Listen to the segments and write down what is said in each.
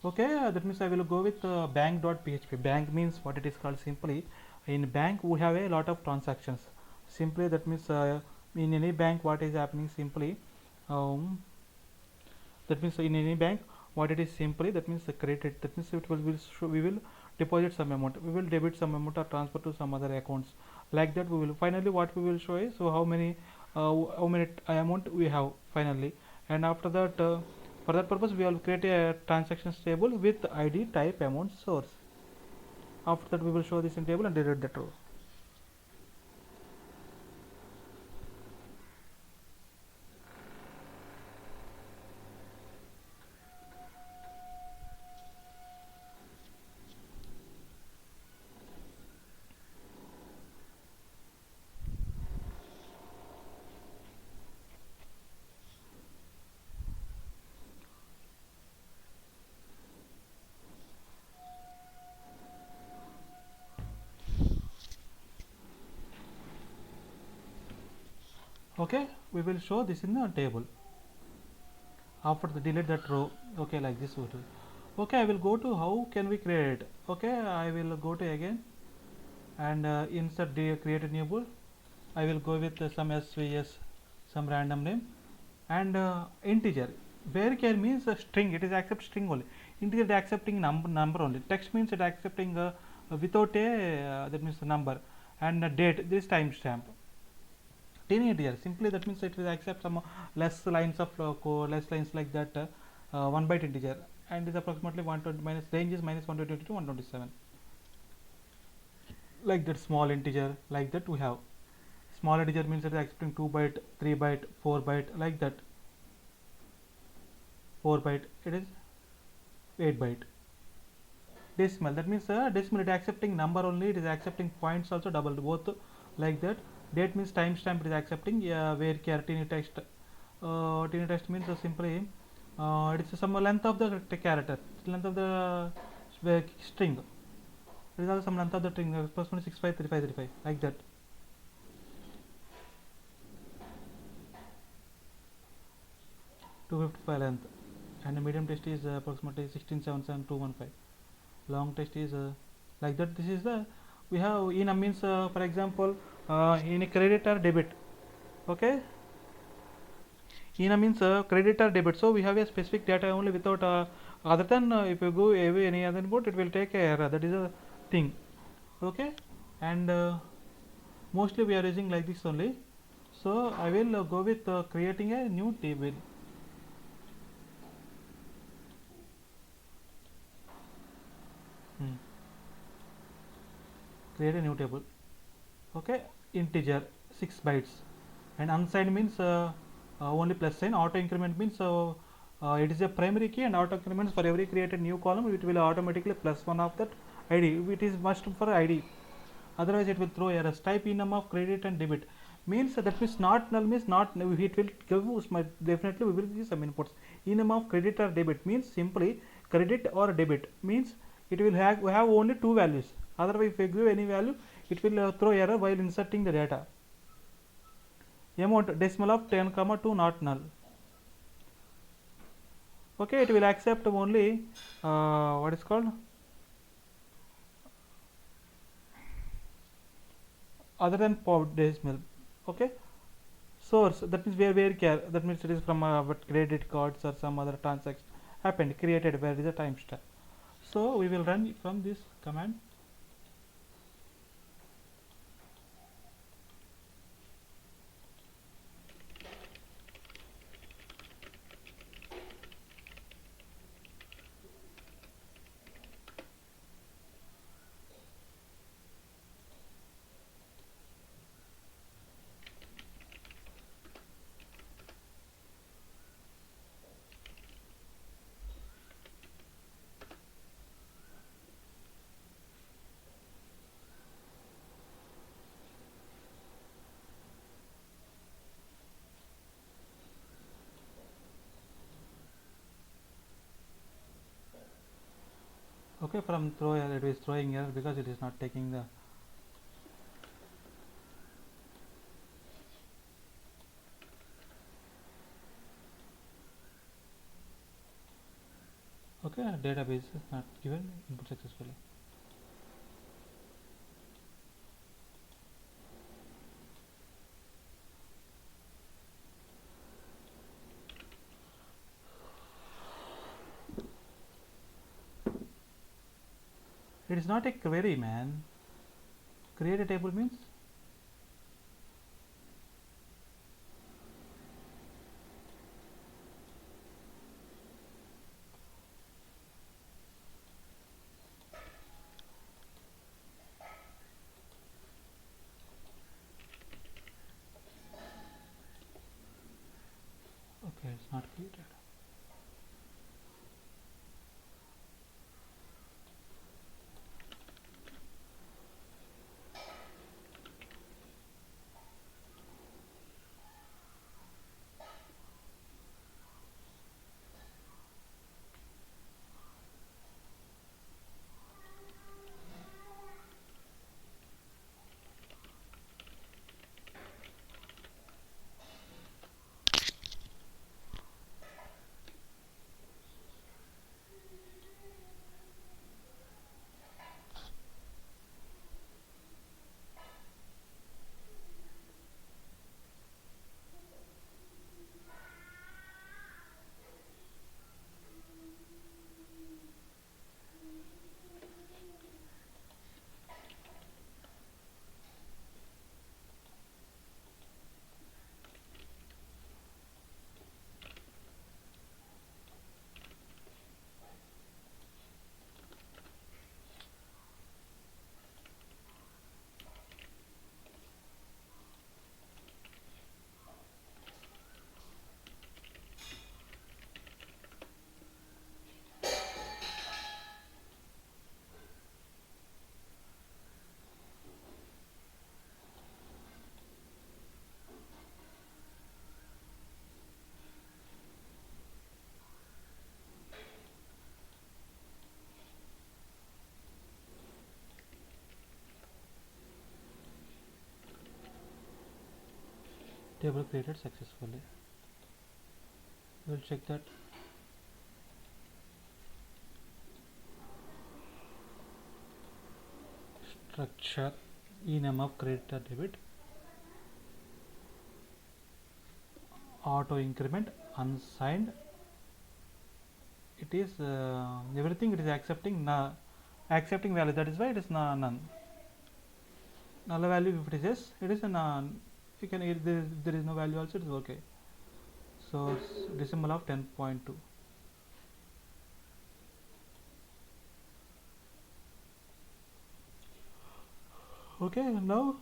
Okay, that means I will go with bank.php. Bank means what it is called simply. In bank we have a lot of transactions. Simply that means in any bank what is happening simply. Um, that means in any bank what it is simply, that means credit, that means it will we will deposit some amount, we will debit some amount or transfer to some other accounts, like that we will finally what we will show is so how many amount we have finally. And after that for that purpose we will create a transactions table with id type amount source. After that we will show this in table and delete that row. Okay, we will show this in the table after the delete that row. Okay, like this would. Okay, I will go to how can we create. Okay, I will go to again and insert the create a new bool. I will go with some svs, some random name, and integer. Varchar means a string, it is accept string only. Integer is accepting number only. Text means it accepting without a that means a number. And date, this timestamp. Integer simply that means it will accept some less lines of less lines like that 1 byte integer, and is approximately 120 minus range is minus 122 to 127, like that. Small integer, like that we have small integer means it is accepting 2 byte, 3 byte, 4 byte, like that. 4 byte it is 8 byte. Decimal, that means decimal it is accepting number only, it is accepting points also double both, like that. Date means timestamp, it is accepting where tiny text. Tiny text means simply it is some length of the character, length of the string. It is also some length of the string, first one is 653535, like that. Two 55 length, and the medium text is approximately 1677,215. Long text is like that. This is the we have in a means for example in a credit or debit. Okay, in a means credit or debit, so we have a specific data only without other than if you go away any other input it will take a error, that is a thing. Okay, and mostly we are using like this only. So I will go with creating a new table. hmm. Create a new table. Okay, integer 6 bytes, and unsigned means only plus sign. Auto increment means it is a primary key, and auto increments for every created new column it will automatically plus one of that id. It is must for id, otherwise it will throw errors. Type enum of credit and debit means that means not null means not, it will give definitely we will give some inputs. Enum of credit or debit means simply credit or debit means it will have only two values, otherwise if you give any value it will throw error while inserting the data. Amount decimal of 10 comma 2 not null. Okay, it will accept only what is called other than decimal. Okay, source, that means where care, that means it is from credit cards or some other transaction happened created where is a timestamp. So we will run from this command. Okay, from throw error it is throwing error because it is not taking the. Okay, database is not given, input successfully. It is not a query, man. Create a table means okay, it's not created. Table created successfully. We'll check that. Structure enum of creator debit, auto increment, unsigned. It is everything. It is accepting value. That is why it is none. Null value if it is yes, it is a none. You can if there is no value also, it is okay. So decimal of 10.2. Okay, now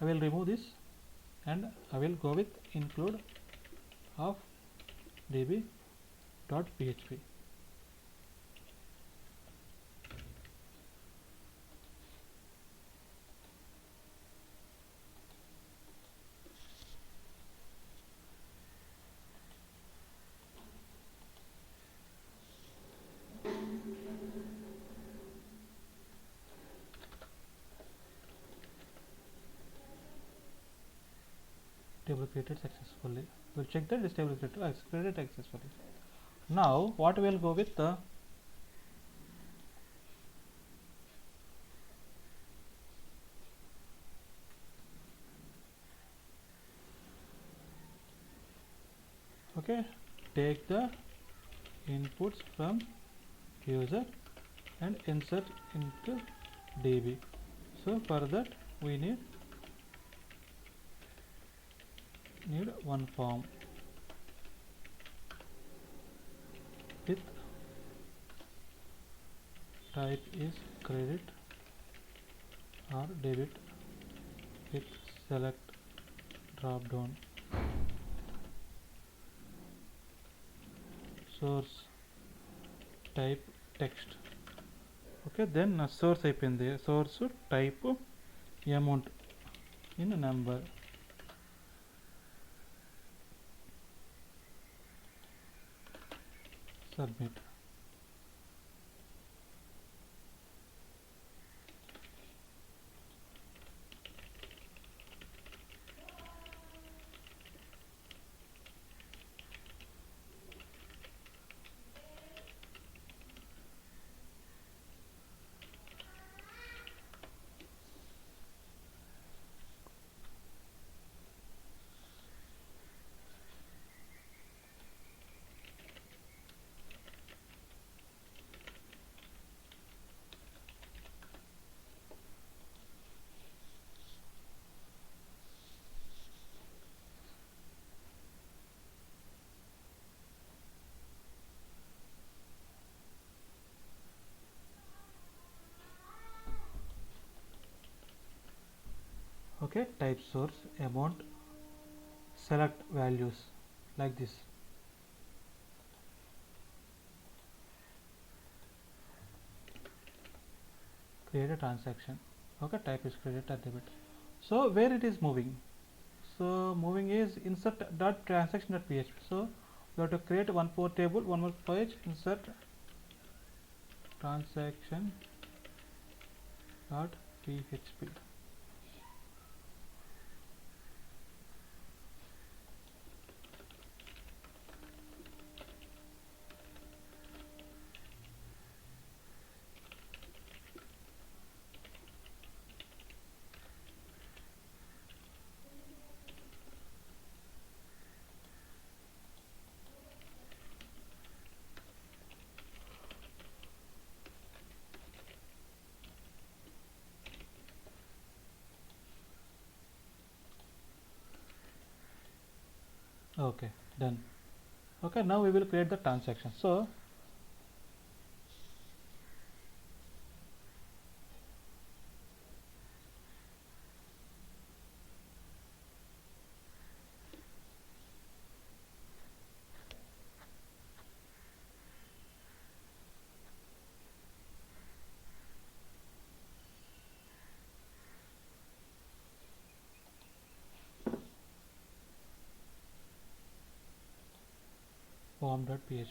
I will remove this and I will go with include of db.php. Table created successfully. We'll check that this table created successfully. Now what we'll go with the okay, take the inputs from user and insert into db. So for that we need one form with type is credit or debit with select drop down, source type text. Okay, then source అయిపోయింది, source type amount in number, submit. Okay, type source amount, select values like this. Create a transaction. Okay, type is created at debit. So where it is moving? So moving is insert dot transaction dot php. So we have to create one more table, one more page, insert transaction dot php. Okay, done. Okay, now we will create the transaction. So form.php.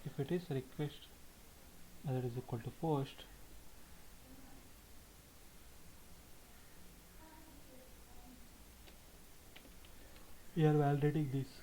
If it is request that is equal to post, we are validating this.